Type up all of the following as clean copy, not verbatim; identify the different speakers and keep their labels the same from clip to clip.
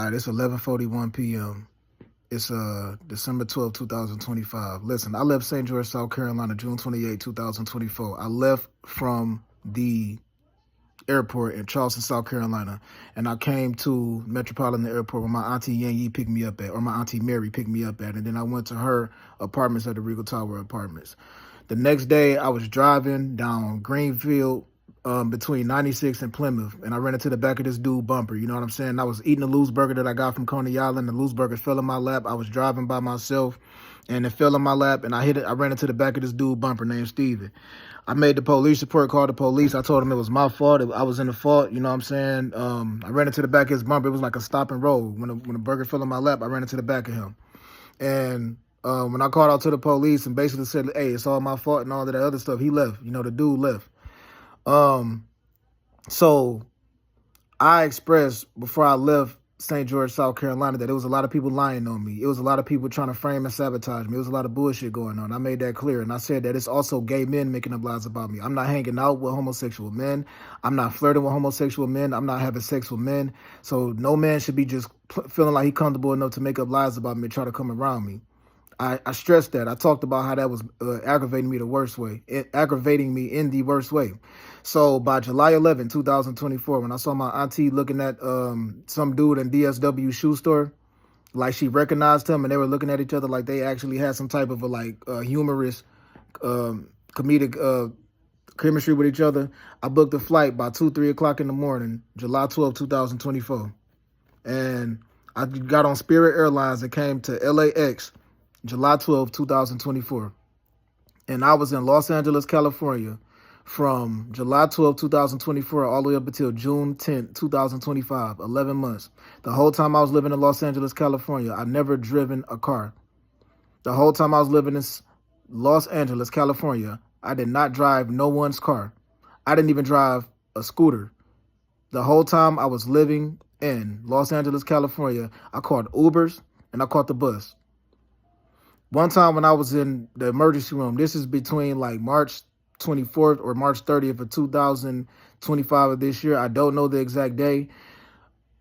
Speaker 1: All right, it's 11:41 p.m. It's December 12th, 2025. Listen, I left St. George, South Carolina, June 28th, 2024. I left from the airport in Charleston, South Carolina, and I came to Metropolitan Airport where my auntie Yang Yi picked me up at, or my auntie Mary picked me up at, and then I went to her apartments at the Regal Tower Apartments. The next day, I was driving down Greenfield between 96 and Plymouth, and I ran into the back of this dude bumper. You know what I'm saying? I was eating a loose burger that I got from Coney Island. The loose burger fell in my lap. I was driving by myself, and it fell in my lap, and I hit it. I ran into the back of this dude bumper named Steven. I made the police report, called the police. I told him it was my fault. I was in the fault. You know what I'm saying? I ran into the back of his bumper. It was like a stop and roll. When the burger fell in my lap, I ran into the back of him. And when I called out to the police and basically said, hey, it's all my fault and all of that other stuff, he left. You know, the dude left. Um, so I expressed before I left St. George, South Carolina, that there was a lot of people lying on me. It was a lot of people trying to frame and sabotage me. It was a lot of bullshit going on. I made that clear. And I said that it's also gay men making up lies about me. I'm not hanging out with homosexual men. I'm not flirting with homosexual men. I'm not having sex with men. So no man should be just feeling like he's comfortable enough to make up lies about me and try to come around me. I stressed that. I talked about how that was aggravating me the worst way, aggravating me in the worst way. So by July 11, 2024, when I saw my auntie looking at some dude in DSW shoe store, like she recognized him and they were looking at each other like they actually had some type of a humorous, comedic chemistry with each other, I booked a flight by 2, 3 o'clock in the morning, July 12, 2024. And I got on Spirit Airlines and came to LAX July 12, 2024. And I was in Los Angeles, California from July 12, 2024 all the way up until June 10, 2025, 11 months. The whole time I was living in Los Angeles, California, I never driven a car. The whole time I was living in Los Angeles, California, I did not drive no one's car. I didn't even drive a scooter. The whole time I was living in Los Angeles, California, I called Ubers and I caught the bus. One time when I was in the emergency room, this is between like March 24th or March 30th of 2025 of this year. I don't know the exact day.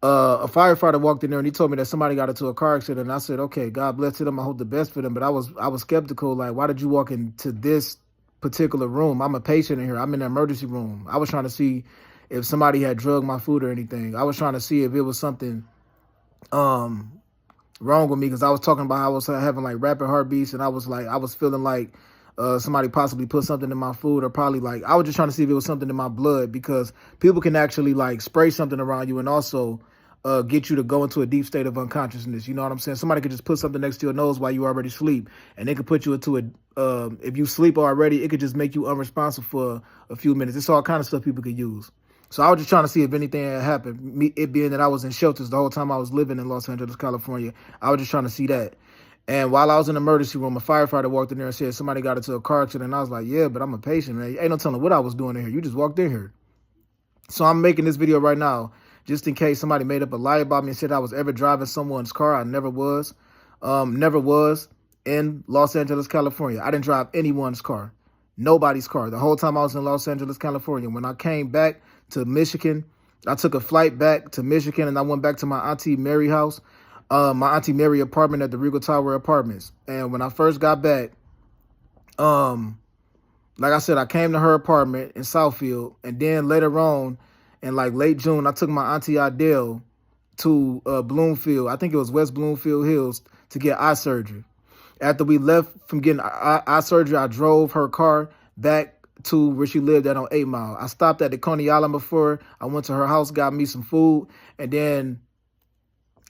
Speaker 1: A firefighter walked in there and he told me that somebody got into a car accident. And I said, okay, God bless them. I hope the best for them. But I was skeptical. Like, why did you walk into this particular room? I'm a patient in here. I'm in the emergency room. I was trying to see if somebody had drugged my food or anything. I was trying to see if it was something wrong with me, because I was talking about how I was having like rapid heartbeats, and I was feeling like somebody possibly put something in my food, or probably like I was just trying to see if it was something in my blood, because people can actually like spray something around you and also get you to go into a deep state of unconsciousness. You know what I'm saying? Somebody could just put something next to your nose while you already sleep, and it could put you into if you sleep already, it could just make you unresponsive for a few minutes. It's all kind of stuff people could use. So I was just trying to see if anything had happened. Me, it being that I was in shelters the whole time I was living in Los Angeles, California, I was just trying to see that. And while I was in the emergency room, a firefighter walked in there and said somebody got into a car accident. And I was like, yeah, but I'm a patient, man. Ain't no telling what I was doing in here. You just walked in here. So I'm making this video right now just in case somebody made up a lie about me and said I was ever driving someone's car. I never was. Never was in Los Angeles, California. I didn't drive anyone's car. Nobody's car. The whole time I was in Los Angeles, California. When I came back to Michigan, I took a flight back to Michigan and I went back to my auntie Mary house, my auntie Mary apartment at the Regal Tower Apartments. And when I first got back, like I said, I came to her apartment in Southfield, and then later on in like late June, I took my auntie Adele to Bloomfield. I think it was West Bloomfield Hills to get eye surgery. After we left from getting eye surgery, I drove her car back to where she lived at on 8 Mile. I stopped at the Coney Island before. I went to her house, got me some food, and then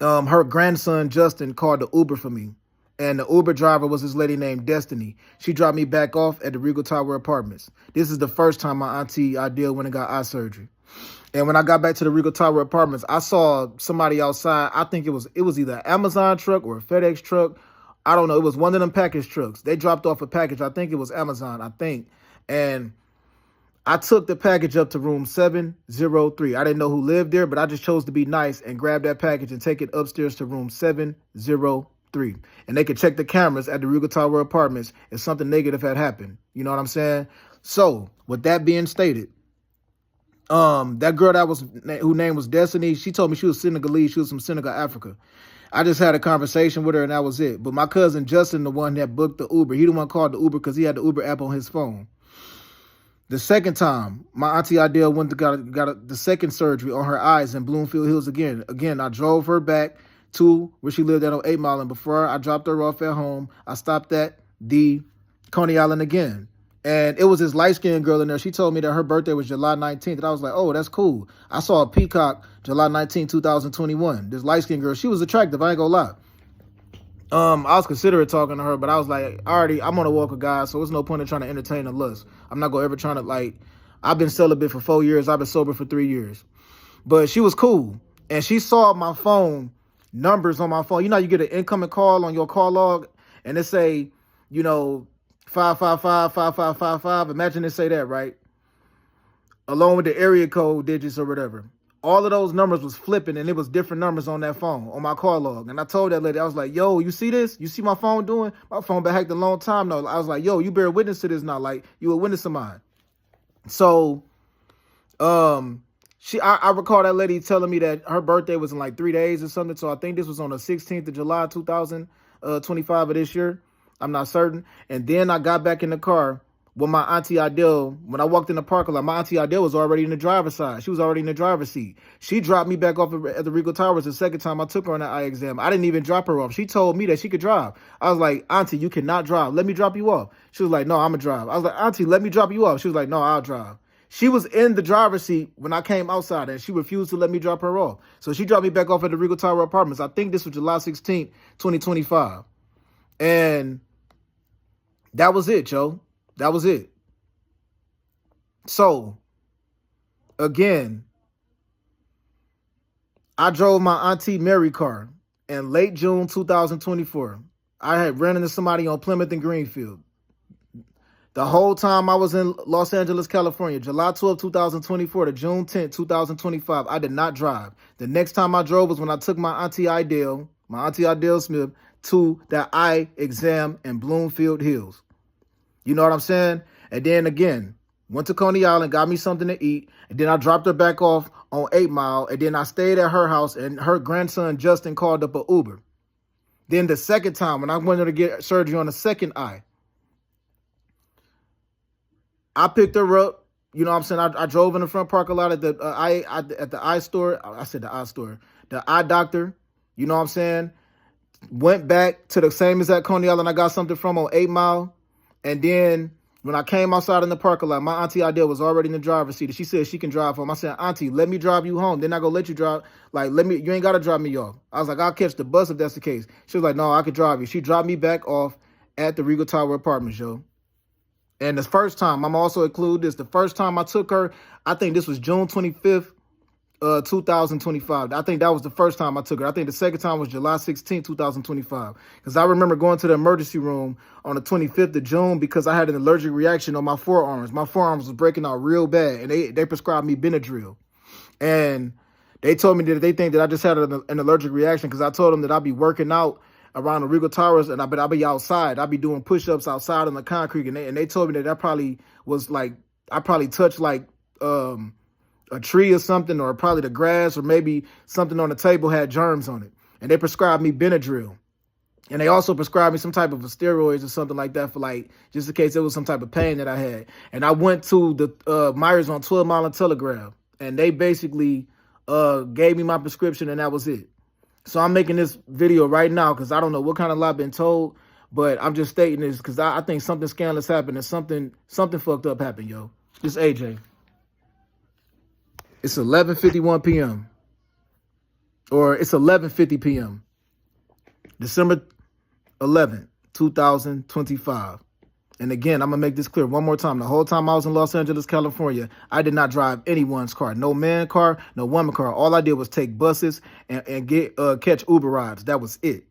Speaker 1: her grandson, Justin, called the Uber for me. And the Uber driver was this lady named Destiny. She dropped me back off at the Regal Tower Apartments. This is the first time my auntie Adele went and got eye surgery. And when I got back to the Regal Tower Apartments, I saw somebody outside. I think it was either an Amazon truck or a FedEx truck. I don't know. It was one of them package trucks. They dropped off a package. I think it was Amazon, I think. And I took the package up to room 703. I didn't know who lived there, but I just chose to be nice and grab that package and take it upstairs to room 703. And they could check the cameras at the Regal Tower Apartments if something negative had happened. You know what I'm saying? So, with that being stated, That girl whose name was Destiny, she told me she was Senegalese. She was from Senegal, Africa. I just had a conversation with her and that was it. But my cousin Justin, the one that booked the Uber, he the one called the Uber because he had the Uber app on his phone. The second time, my auntie Adele went to got the second surgery on her eyes in Bloomfield Hills again. Again, I drove her back to where she lived at on 8 Mile, and before I dropped her off at home, I stopped at the Coney Island again. And it was this light-skinned girl in there. She told me that her birthday was July 19th. And I was like, oh, that's cool. I saw a peacock July 19th, 2021. This light-skinned girl, she was attractive. I ain't gonna lie. I was considering talking to her, but I was like, I'm on a walk with God, so there's no point in trying to entertain the lust. I'm not gonna ever trying to I've been celibate for 4 years. I've been sober for 3 years. But she was cool. And she saw my phone, numbers on my phone. You know, you get an incoming call on your call log and it say, 555 5555. Imagine it say that, right? Along with the area code digits or whatever. All of those numbers was flipping and it was different numbers on that phone, on my call log. And I told that lady, I was like, yo, you see this? You see my phone doing? My phone been hacked a long time now. I was like, yo, you bear witness to this now. Like, you a witness of mine. So, I recall that lady telling me that her birthday was in like 3 days or something. So I think this was on the 16th of July, 2025 of this year. I'm not certain. And then I got back in the car with my auntie Adele. When I walked in the parking lot, my auntie Adele was already in the driver's side. She was already in the driver's seat. She dropped me back off at the Regal Towers the second time I took her on that eye exam. I didn't even drop her off. She told me that she could drive. I was like, auntie, you cannot drive. Let me drop you off. She was like, no, I'm going to drive. I was like, auntie, let me drop you off. She was like, no, I'll drive. She was in the driver's seat when I came outside and she refused to let me drop her off. So she dropped me back off at the Regal Tower Apartments. I think this was July 16th, 2025. And that was it, Joe. That was it. So, again, I drove my auntie Mary car in late June 2024. I had ran into somebody on Plymouth and Greenfield. The whole time I was in Los Angeles, California, July 12, 2024 to June 10, 2025, I did not drive. The next time I drove was when I took my auntie Adele Smith, to that eye exam in Bloomfield Hills. You know what I'm saying? And then again, went to Coney Island, got me something to eat, and then I dropped her back off on 8 Mile, and then I stayed at her house, and her grandson Justin called up an Uber. Then the second time, when I went to get surgery on the second eye, I picked her up. You know what I'm saying? I drove in the front parking lot at the eye store. I said the eye store. The eye doctor. You know what I'm saying? Went back to the same exact Coney Island I got something from on 8 Mile. And then when I came outside in the parking lot, my auntie Adele was already in the driver's seat. She said she can drive home. I said, auntie, let me drive you home. Then I go let you drive. Like, you ain't got to drop me off. I was like, I'll catch the bus if that's the case. She was like, no, I could drive you. She dropped me back off at the Regal Tower Apartments, yo. And the first time, I'm also include this, the first time I took her, I think this was June 25th, 2025. I think that was the first time I took her. I think the second time was July 16th, 2025. Because I remember going to the emergency room on the 25th of June because I had an allergic reaction on my forearms. My forearms was breaking out real bad, and they prescribed me Benadryl. And they told me that they think that I just had an allergic reaction because I told them that I'd be working out around the Regal Towers, and I'll be outside. I'll be doing push-ups outside on the concrete, and they told me that probably was like, I probably touched like a tree or something, or probably the grass, or maybe something on the table had germs on it. And they prescribed me Benadryl. And they also prescribed me some type of steroids or something like that for like, just in case there was some type of pain that I had. And I went to the Myers on 12 Mile and Telegraph, and they basically gave me my prescription, and that was it. So I'm making this video right now because I don't know what kind of lie I've been told, but I'm just stating this because I think something scandalous happened and something fucked up happened, yo. This AJ. It's 11:51 p.m. or it's 11:50 p.m. December 11th, 2025. And again, I'm going to make this clear one more time. The whole time I was in Los Angeles, California, I did not drive anyone's car. No man car, no woman car. All I did was take buses and catch Uber rides. That was it.